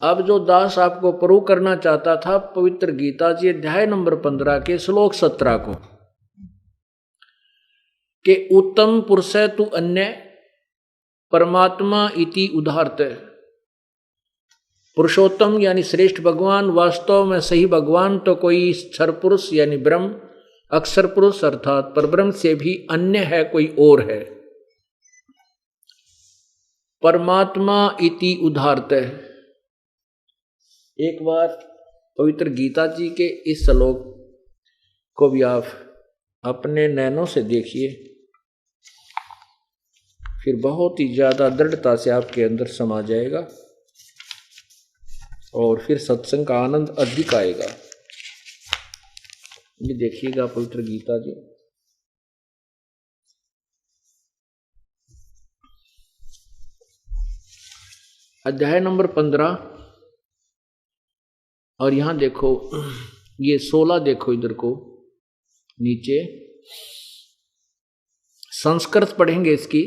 अब जो दास आपको प्रूव करना चाहता था पवित्र गीता जी अध्याय नंबर 15 के श्लोक 17 को कि उत्तम पुरुष तु अन्य परमात्मा इति उदाहरत। पुरुषोत्तम यानी श्रेष्ठ भगवान, वास्तव में सही भगवान तो कोई क्षर पुरुष यानी ब्रह्म, अक्षर पुरुष अर्थात परब्रह्म से भी अन्य है, कोई और है। परमात्मा इति उदाहरत। एक बार पवित्र गीता जी के इस श्लोक को भी आप अपने नैनों से देखिए, फिर बहुत ही ज्यादा दृढ़ता से आपके अंदर समा जाएगा और फिर सत्संग का आनंद अधिक आएगा। ये देखिएगा पवित्र गीता जी अध्याय नंबर 15 और यहां देखो ये 16 देखो इधर को नीचे संस्कृत पढ़ेंगे इसकी।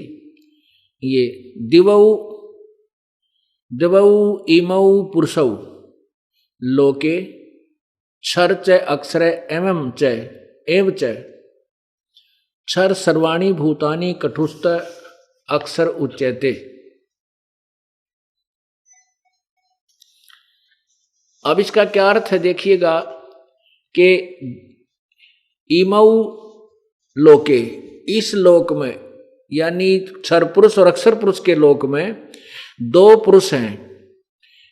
ये दिवौ इमौ पुरुषौ लोके क्षर च अक्षर एवं च एव च क्षर सर्वाणि भूतानि कठुस्त अक्षर उच्यते। अब इसका क्या अर्थ है देखिएगा कि इमौ लोके, इस लोक में यानी क्षर पुरुष और अक्षर पुरुष के लोक में दो पुरुष हैं।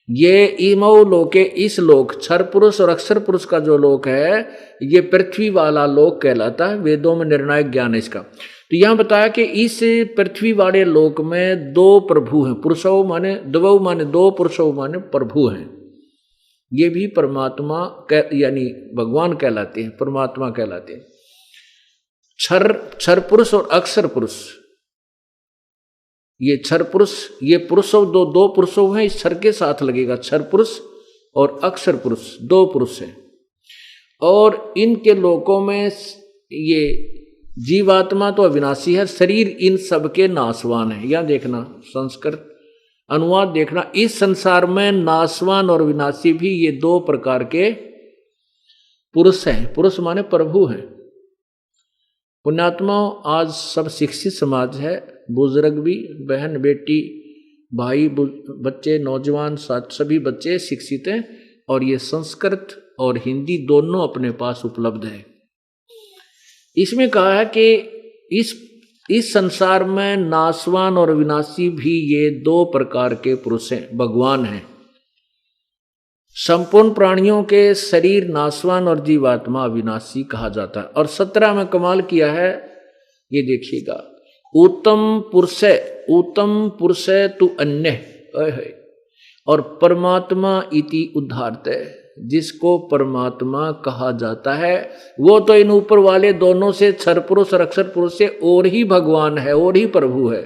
ये इमौ लोके, इस लोक क्षर पुरुष और अक्षर पुरुष का जो लोक है ये पृथ्वी वाला लोक कहलाता है। वेदों में निर्णायक ज्ञान है इसका। तो यहां बताया कि इस पृथ्वी वाले लोक में दो प्रभु हैं। पुरुषौ माने द्वौ माने दो, पुरुषौ माने प्रभु हैं। ये भी परमात्मा यानी भगवान कहलाते हैं, परमात्मा कहलाते हैं। क्षर पुरुष और अक्षर पुरुष, ये क्षर पुरुष, ये पुरुषों दो पुरुषों हैं, इस क्षर के साथ लगेगा। क्षर पुरुष और अक्षर पुरुष दो पुरुष हैं और इनके लोकों में ये जीवात्मा तो अविनाशी है, शरीर इन सबके नाशवान है। यह देखना संस्कृत अनुवाद देखना, इस संसार में नाशवान और विनाशी भी ये दो प्रकार के पुरुष हैं। पुरुष माने प्रभु हैं। पुण्यात्मा आज सब शिक्षित समाज है, बुजुर्ग भी, बहन बेटी भाई बच्चे नौजवान सभी बच्चे शिक्षित हैं और ये संस्कृत और हिंदी दोनों अपने पास उपलब्ध है। इसमें कहा है कि इस संसार में नाशवान और विनाशी भी ये दो प्रकार के पुरुष हैं, भगवान हैं। संपूर्ण प्राणियों के शरीर नाशवान और जीवात्मा अविनाशी कहा जाता है। और 17 में कमाल किया है, ये देखिएगा, उत्तम पुरुष तु अन्य और परमात्मा इति उद्धारते, जिसको परमात्मा कहा जाता है वो तो इन ऊपर वाले दोनों से क्षर पुरुष और अक्षर पुरुष से और ही भगवान है, और ही प्रभु है।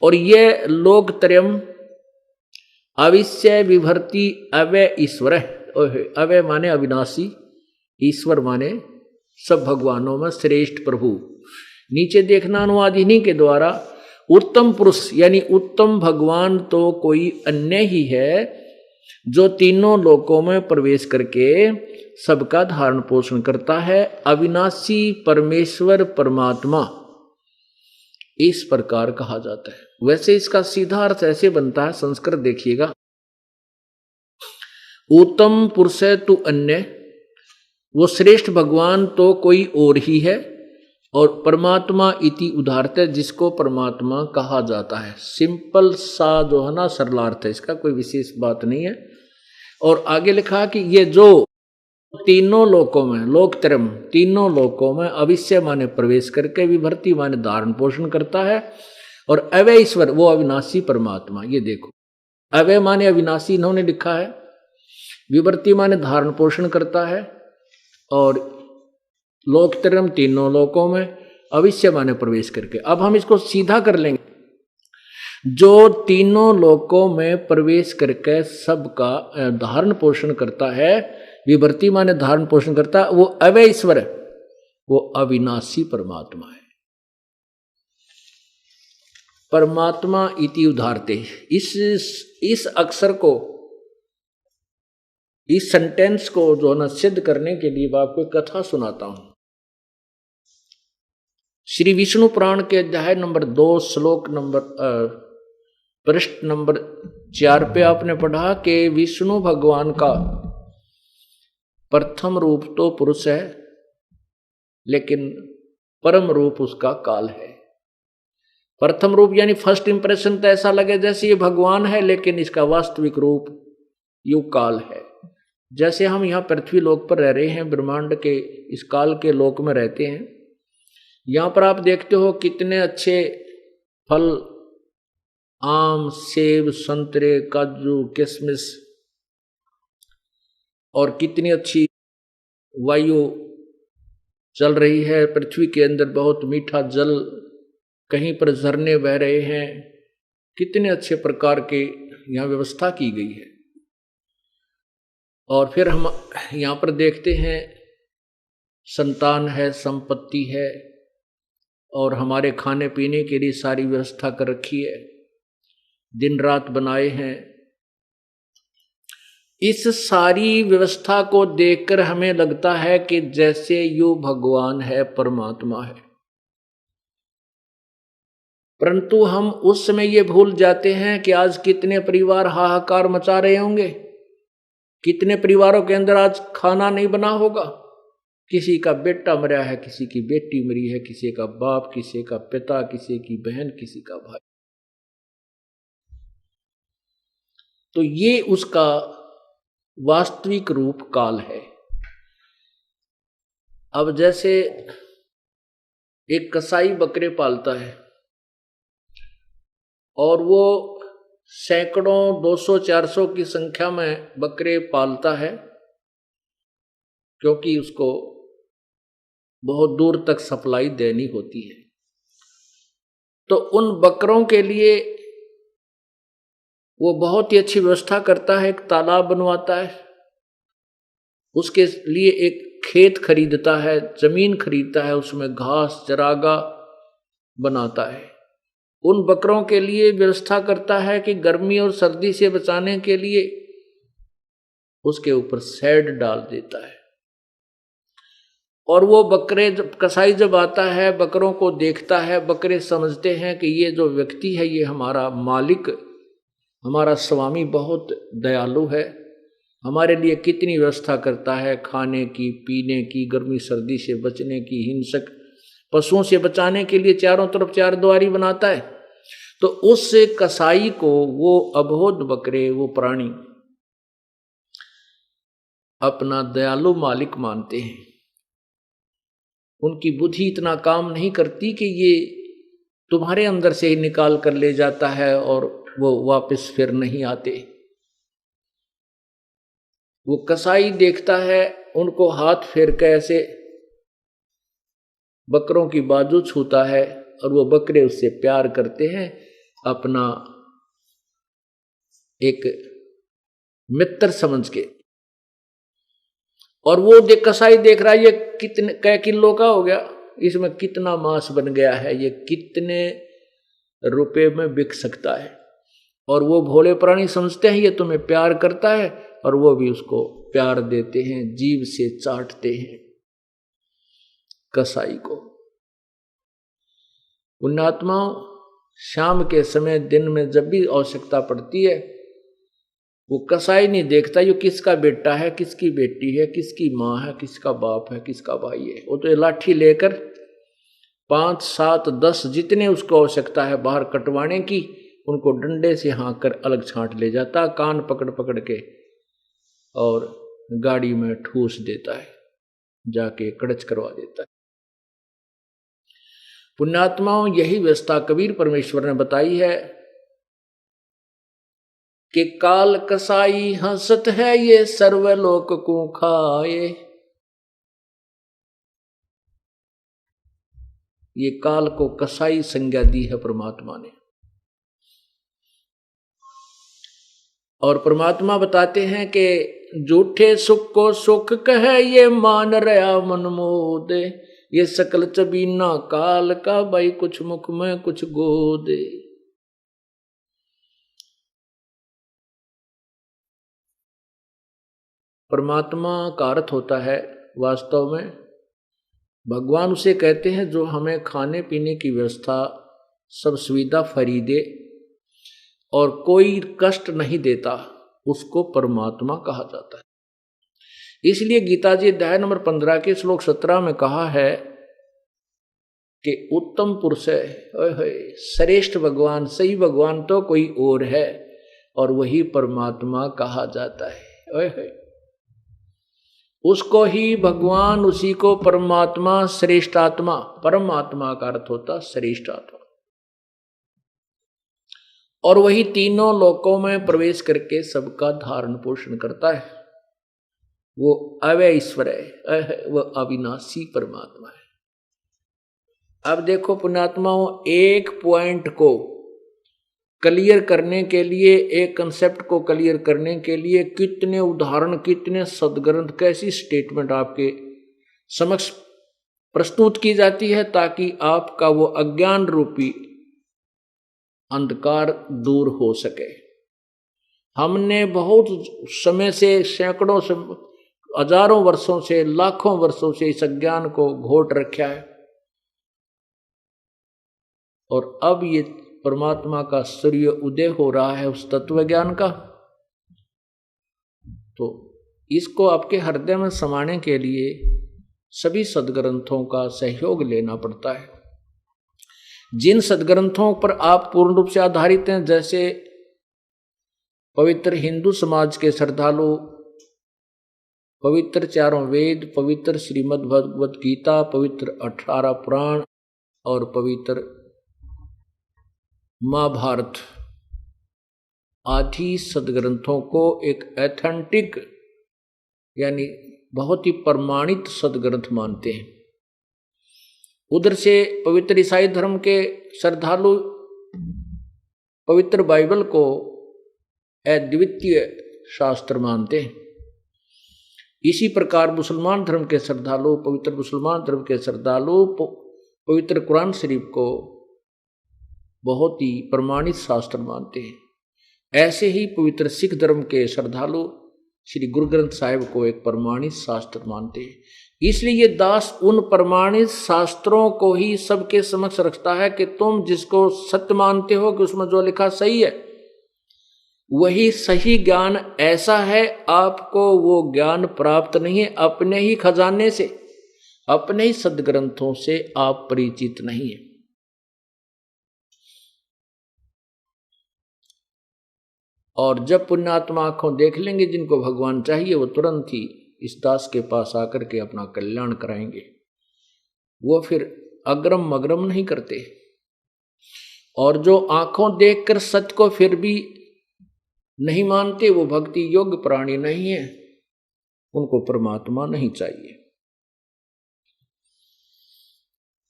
और ये लोकत्रयम् अविश्य विभर्ति अवय ईश्वर, अवय माने अविनाशी, ईश्वर माने सब भगवानों में श्रेष्ठ प्रभु। नीचे देखना अनुवाद इन्हीं के द्वारा, उत्तम पुरुष यानी उत्तम भगवान तो कोई अन्य ही है जो तीनों लोकों में प्रवेश करके सबका धारण पोषण करता है। अविनाशी परमेश्वर परमात्मा इस प्रकार कहा जाता है। वैसे इसका सीधा अर्थ ऐसे बनता है, संस्कृत देखिएगा, उत्तम पुरुष तु अन्य, वो श्रेष्ठ भगवान तो कोई और ही है, और परमात्मा इति उदाहरते, जिसको परमात्मा कहा जाता है। सिंपल सा जो है ना सरलार्थ है इसका, कोई विशेष बात नहीं है। और आगे लिखा कि ये जो तीनों लोकों में, लोकत्रयम तीनों लोकों में अविश्य माने प्रवेश करके, विभर्ति माने धारण पोषण करता है, और अवय ईश्वर वो अविनाशी परमात्मा। ये देखो, अवय माने अविनाशी इन्होंने लिखा है, विभर्ति माने धारण पोषण करता है, और लोकत्रयम तीनों लोकों में अविश्य माने प्रवेश करके। अब हम इसको सीधा कर लेंगे, जो तीनों लोकों में प्रवेश करके सबका धारण पोषण करता है, विभर्ति माने धारण पोषण करता है, वो अवय ईश्वर है, वो अविनाशी परमात्मा है। परमात्मा इति उदाहरते, इस अक्षर को, इस सेंटेंस को जो है सिद्ध करने के लिए मैं आपको कथा सुनाता हूं। श्री विष्णु पुराण के अध्याय नंबर 2 श्लोक नंबर पृष्ठ नंबर 4 पे आपने पढ़ा कि विष्णु भगवान का प्रथम रूप तो पुरुष है, लेकिन परम रूप उसका काल है। प्रथम रूप यानी फर्स्ट इंप्रेशन तो ऐसा लगे जैसे ये भगवान है, लेकिन इसका वास्तविक रूप युग काल है। जैसे हम यहाँ पृथ्वी लोक पर रह रहे हैं, ब्रह्मांड के इस काल के लोक में रहते हैं, यहाँ पर आप देखते हो कितने अच्छे फल, आम, सेब, संतरे, काजू, किशमिश, और कितनी अच्छी वायु चल रही है पृथ्वी के अंदर, बहुत मीठा जल, कहीं पर झरने बह रहे हैं, कितने अच्छे प्रकार के यहाँ व्यवस्था की गई है। और फिर हम यहाँ पर देखते हैं संतान है, संपत्ति है, और हमारे खाने पीने के लिए सारी व्यवस्था कर रखी है, दिन रात बनाए हैं। इस सारी व्यवस्था को देखकर हमें लगता है कि जैसे यू भगवान है, परमात्मा है, परंतु हम उस समय ये भूल जाते हैं कि आज कितने परिवार हाहाकार मचा रहे होंगे, कितने परिवारों के अंदर आज खाना नहीं बना होगा। किसी का बेटा मरा है, किसी की बेटी मरी है, किसी का बाप, किसी का पिता, किसी की बहन, किसी का भाई। तो ये उसका वास्तविक रूप काल है। अब जैसे एक कसाई बकरे पालता है और वो सैकड़ों 200-400 की संख्या में बकरे पालता है, क्योंकि उसको बहुत दूर तक सप्लाई देनी होती है। तो उन बकरों के लिए वो बहुत ही अच्छी व्यवस्था करता है, एक तालाब बनवाता है, उसके लिए एक खेत खरीदता है, जमीन खरीदता है, उसमें घास चरागा बनाता है, उन बकरों के लिए व्यवस्था करता है कि गर्मी और सर्दी से बचाने के लिए उसके ऊपर शेड डाल देता है। और वो बकरे जब कसाई जब आता है, बकरों को देखता है, बकरे समझते हैं कि ये जो व्यक्ति है ये हमारा मालिक, हमारा स्वामी बहुत दयालु है, हमारे लिए कितनी व्यवस्था करता है, खाने की, पीने की, गर्मी सर्दी से बचने की, हिंसक पशुओं से बचाने के लिए चारों तरफ चार द्वारी बनाता है। तो उस कसाई को वो अबोध बकरे, वो प्राणी अपना दयालु मालिक मानते हैं। उनकी बुद्धि इतना काम नहीं करती कि ये तुम्हारे अंदर से ही निकाल कर ले जाता है और वो वापस फिर नहीं आते। वो कसाई देखता है, उनको हाथ फेर के ऐसे बकरों की बाजू छूता है और वो बकरे उससे प्यार करते हैं, अपना एक मित्र समझ के। और वो कसाई देख रहा है ये कितने कै किलो का हो गया, इसमें कितना मांस बन गया है, ये कितने रुपए में बिक सकता है। और वो भोले प्राणी समझते हैं ये तुम्हें प्यार करता है, और वो भी उसको प्यार देते हैं, जीभ से चाटते हैं कसाई को। पुण्यात्माओं, शाम के समय, दिन में जब भी आवश्यकता पड़ती है, वो कसाई नहीं देखता ये किसका बेटा है, किसकी बेटी है, किसकी माँ है, किसका बाप है, किसका भाई है। वो तो लाठी लेकर 5, 7, 10 जितने उसको आवश्यकता है बाहर कटवाने की, उनको डंडे से हाँक कर अलग छांट ले जाता, कान पकड़ पकड़ के और गाड़ी में ठूस देता है, जाके कड़च करवा देता है। पुण्यात्माओं, यही व्यवस्था कबीर परमेश्वर ने बताई है कि काल कसाई हंसत है ये सर्वलोक को खाए। ये काल को कसाई संज्ञा दी है परमात्मा ने। और परमात्मा बताते हैं कि झूठे सुख को सुख कहे ये मान रहा मन मोद, ये सकल चबीना काल का भाई कुछ मुख में कुछ गोद। परमात्मा का अर्थ होता है वास्तव में भगवान उसे कहते हैं जो हमें खाने पीने की व्यवस्था सब सुविधा फ्री दे और कोई कष्ट नहीं देता, उसको परमात्मा कहा जाता है। इसलिए गीता जी अध्याय नंबर 15 के श्लोक 17 में कहा है कि उत्तम पुरुष है, श्रेष्ठ भगवान, सही भगवान तो कोई और है और वही परमात्मा कहा जाता है। उसको ही भगवान, उसी को परमात्मा, श्रेष्ठ आत्मा, परमात्मा का अर्थ होता श्रेष्ठ आत्मा। और वही तीनों लोकों में प्रवेश करके सबका धारण पोषण करता है। वो अव्यय ईश्वर है, वो अविनाशी परमात्मा है। अब देखो पुण्यात्माओं, एक पॉइंट को क्लियर करने के लिए, एक कंसेप्ट को क्लियर करने के लिए कितने उदाहरण, कितने सदग्रंथ, कैसी स्टेटमेंट आपके समक्ष प्रस्तुत की जाती है ताकि आपका वो अज्ञान रूपी अंधकार दूर हो सके। हमने बहुत समय से, सैकड़ों से, हजारों वर्षों से, लाखों वर्षों से इस अज्ञान को घोट रखा है और अब ये परमात्मा का सूर्य उदय हो रहा है उस तत्व ज्ञान का। तो इसको आपके हृदय में समाने के लिए सभी सदग्रंथों का सहयोग लेना पड़ता है। जिन सदग्रंथों पर आप पूर्ण रूप से आधारित हैं, जैसे पवित्र हिंदू समाज के श्रद्धालु पवित्र चारों वेद, पवित्र श्रीमद् भगवत गीता, पवित्र 18 पुराण और पवित्र महाभारत आदि सदग्रंथों को एक एथेंटिक यानी बहुत ही प्रमाणित सदग्रंथ मानते हैं। उधर से पवित्र ईसाई धर्म के श्रद्धालु पवित्र बाइबल को अद्वितीय शास्त्र मानते हैं। इसी प्रकार मुसलमान धर्म के श्रद्धालु, पवित्र मुसलमान धर्म के श्रद्धालु पवित्र कुरान शरीफ को बहुत ही प्रमाणित शास्त्र मानते हैं। ऐसे ही पवित्र सिख धर्म के श्रद्धालु श्री गुरु ग्रंथ साहिब को एक प्रमाणित शास्त्र मानते हैं। इसलिए ये दास उन प्रमाणित शास्त्रों को ही सबके समक्ष रखता है कि तुम जिसको सत्य मानते हो कि उसमें जो लिखा सही है, वही सही ज्ञान ऐसा है, आपको वो ज्ञान प्राप्त नहीं है अपने ही खजाने से, अपने ही सदग्रंथों से आप परिचित नहीं है। और जब पुण्यात्मा आंखों देख लेंगे जिनको भगवान चाहिए, वो तुरंत ही इस दास के पास आकर के अपना कल्याण कराएंगे। वो फिर अग्रम मग्रम नहीं करते। और जो आंखों देखकर सत्य को फिर भी नहीं मानते, वो भक्ति योग्य प्राणी नहीं है, उनको परमात्मा नहीं चाहिए।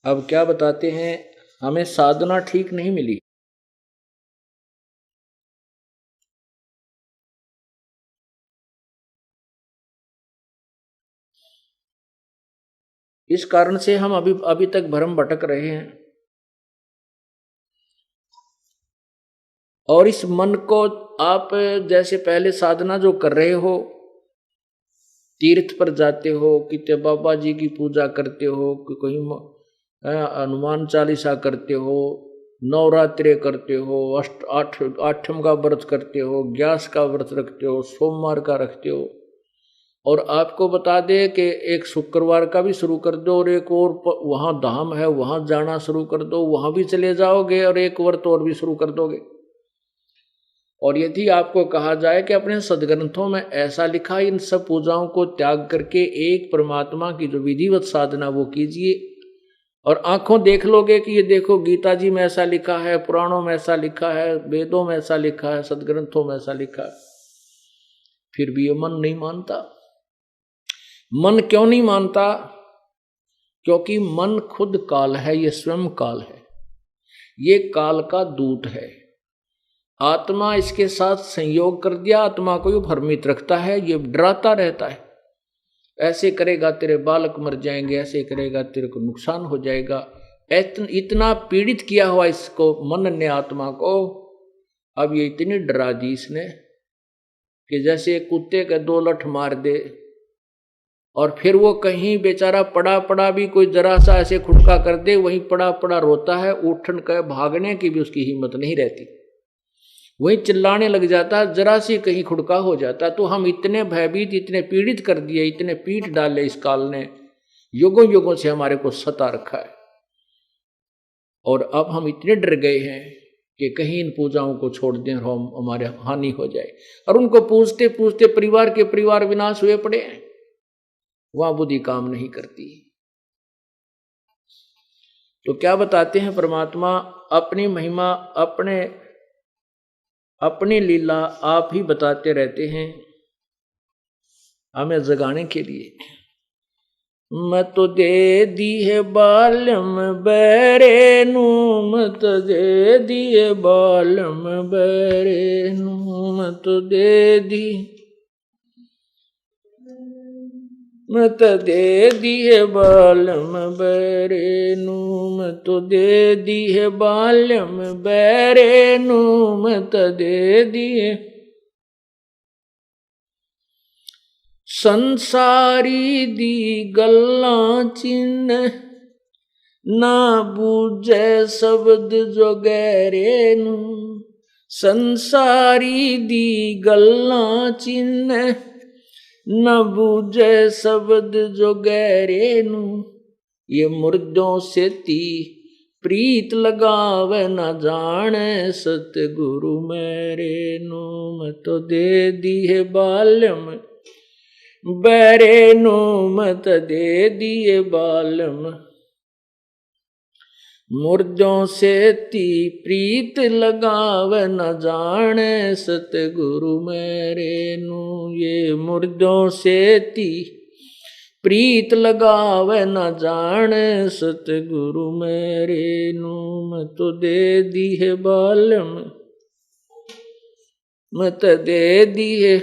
अब क्या बताते हैं, हमें साधना ठीक नहीं मिली। इस कारण से हम अभी तक भ्रम भटक रहे हैं। और इस मन को आप जैसे पहले साधना जो कर रहे हो, तीर्थ पर जाते हो, कितने बाबा जी की पूजा करते हो, कोई हनुमान चालीसा करते हो, नवरात्रे करते हो, आठम का व्रत करते हो, ग्यास का व्रत रखते हो, सोमवार का रखते हो, और आपको बता दे कि एक शुक्रवार का भी शुरू कर दो और एक और वहाँ धाम है वहाँ जाना शुरू कर दो, वहाँ भी चले जाओगे और एक व्रत और भी शुरू कर दोगे। और यदि आपको कहा जाए कि अपने सदग्रंथों में ऐसा लिखा, इन सब पूजाओं को त्याग करके एक परमात्मा की जो विधिवत साधना वो कीजिए, और आंखों देख लोगे कि ये देखो गीता जी में ऐसा लिखा है, पुराणों में ऐसा लिखा है, वेदों में ऐसा लिखा है, सदग्रंथों में ऐसा लिखा है, फिर भी ये मन नहीं मानता। मन क्यों नहीं मानता? क्योंकि मन खुद काल है, ये स्वयं काल है, ये काल का दूत है। आत्मा इसके साथ संयोग कर दिया, आत्मा को ये भ्रमित रखता है, ये डराता रहता है, ऐसे करेगा तेरे बालक मर जाएंगे, ऐसे करेगा तेरे को नुकसान हो जाएगा। इतना पीड़ित किया हुआ इसको मन ने, आत्मा को, अब ये इतनी डरा दी इसने कि जैसे कुत्ते के 2 लठ मार दे, और फिर वो कहीं बेचारा पड़ा पड़ा भी कोई जरा सा ऐसे खुटका कर दे, वहीं पड़ा पड़ा रोता है, उठन कर भागने की भी उसकी हिम्मत नहीं रहती, वहीं चिल्लाने लग जाता, जरा सी कहीं खुटका हो जाता। तो हम इतने भयभीत, इतने पीड़ित कर दिए, इतने पीट डाले इस काल ने, युगों युगों से हमारे को सता रखा है। और अब हम इतने डर गए हैं कि कहीं इन पूजाओं को छोड़ दें और हम हमारे हानि हो जाए। और उनको पूछते पूछते परिवार के परिवार विनाश हुए पड़े हैं, वहां बुद्धि काम नहीं करती। तो क्या बताते हैं परमात्मा? अपनी महिमा, अपनी लीला आप ही बताते रहते हैं हमें जगाने के लिए। मत दे दिए बालम बैरे नू, मत दे दिए बालम बैरे नू, मत दे दी, मत दे दिए बालम बैरे नू, मत दे दिए बालम बैरे नू, मत दे दिए। संसारी दी गल्लां चिन्ह, ना बूझे शब्द जो गहरे नू, संसारी दी गल्लां चिन्ह, न बूझे शब्द जो गहरे नू, ये मुर्दों से ती प्रीत लगावे न जाने, सतगुरु मेरे नू, मत दे दिए बालम बैरे नू, मत दे दिए बालम, मुर्दों से ती प्रीत लगावे न जाने, सतगुरु मेरे नू, ये मुर्दों से ती प्रीत लगावे न जाने, सतगुरु मेरे नू, मत दे दिए बालम, मत दे दिए,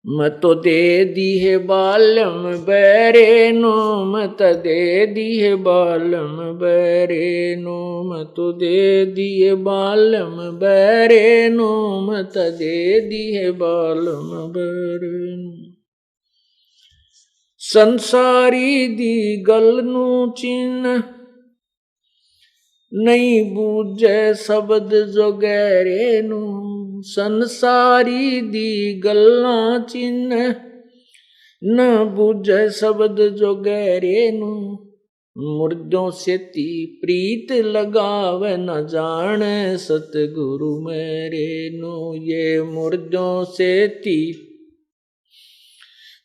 मत दे दिए बालम बैरे नू, मत दे दिए बालम बैरे नू, मत दे दिए बालम बैरे नू, मत दे दिए बालम बैरे नू। संसारी दी गल नू चिन्ह, नहीं बूझे शब्द जो गहरे नू, संसारी दी गल्लां चिन्ह, न बूझे शब्द जो गहरे नू, मुर्दों से ती प्रीत लगावे न जाने, सतगुरु मेरे नू, ये मुर्दों से ती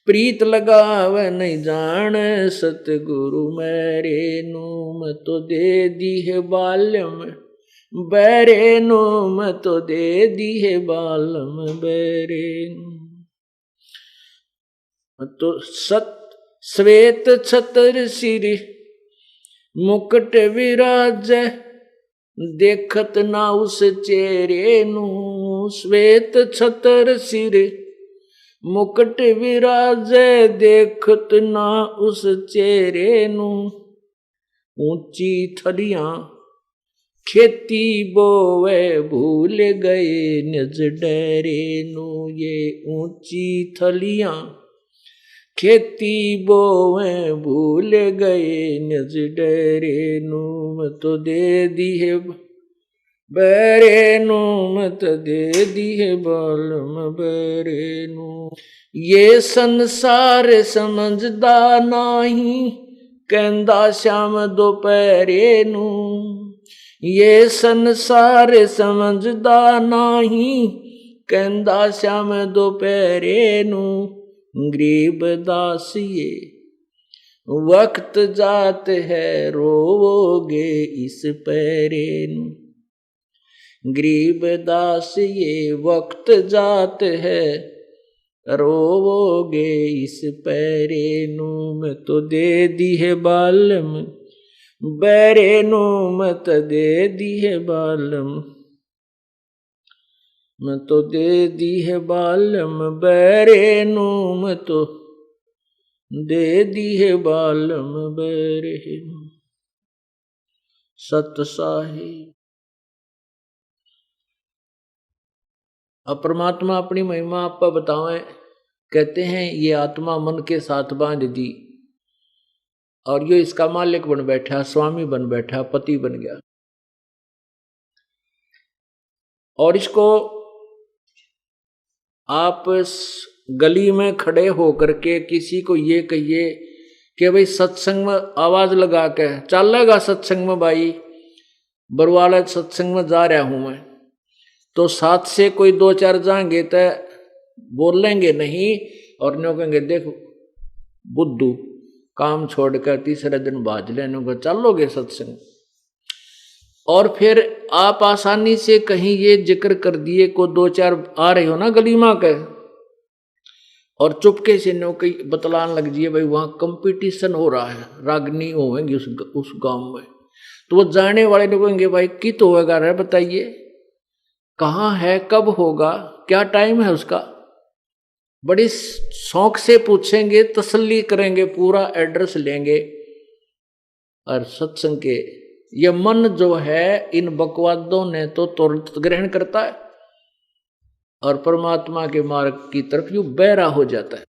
प्रीत लगावे नहीं जाने, सतगुरु मेरे नू, मत दे दिए बालम बैरे नू, मत दे दिए बालम बैरे नू। तो श्वेत छतर सिर मुकुट विराज, देखत ना उस चेहरे नू, श्वेत छतर सिर मुकुट विराजे, देखत ना उस चेहरे नू, ऊंची थलियां खेती बोवे भूल गए निज डेरे नू, ये ऊंची थलियां खेती बोवे भूल गए निज डेरे नू, मत दे दिए बैरे नू, मत दे दिए बालम बैरे नू। ये संसार समझदा नाही, कहंदा श्याम दोपहरे नू, ये संसार समझदा नाही, कहंदा श्याम दोपहरे नू, गरीब दास ये वक्त जात है, रोवोगे इस पैरे नू। गरीब दास ये वक्त जात है, रोवोगे इस पैरे नू। मैं तो दे दी है बालम, बैरे नू मत दे दी है बालम। मैं तो दे दी है बालम, बैरे नू मैं तो दे दी है बालम, बैरे नू। सत साहिब। अब परमात्मा अपनी महिमा आप पर बतावें, कहते हैं ये आत्मा मन के साथ बांध दी और ये इसका मालिक बन बैठा, स्वामी बन बैठा, पति बन गया। और इसको आप गली में खड़े होकर के किसी को ये कहिए कि भाई सत्संग में आवाज लगा के चलेगा, सत्संग में भाई बरवाला सत्संग में जा रहा हूं मैं, तो साथ से कोई दो चार जाएंगे तो बोलेंगे नहीं और न्यों कहेंगे देखो बुद्धू काम छोड़कर तीसरे दिन बाज लेने को चलोगे सत्संग। और फिर आप आसानी से कहीं ये जिक्र कर दिए को दो चार आ रहे हो ना गली माँ के, और चुपके से नो कहीं बतलान लग जाइए भाई वहां कंपटीशन हो रहा है, रागनी होंगी उस गांव में, तो वो जाने वाले लोग कहेंगे भाई कित होगा रे बताइए, कहाँ है, कब होगा, क्या टाइम है उसका। बड़ी शौक से पूछेंगे, तसल्ली करेंगे, पूरा एड्रेस लेंगे। और सत्संग के ये मन जो है इन बकवादों ने तो तुरंत ग्रहण करता है और परमात्मा के मार्ग की तरफ यूं बहरा हो जाता है।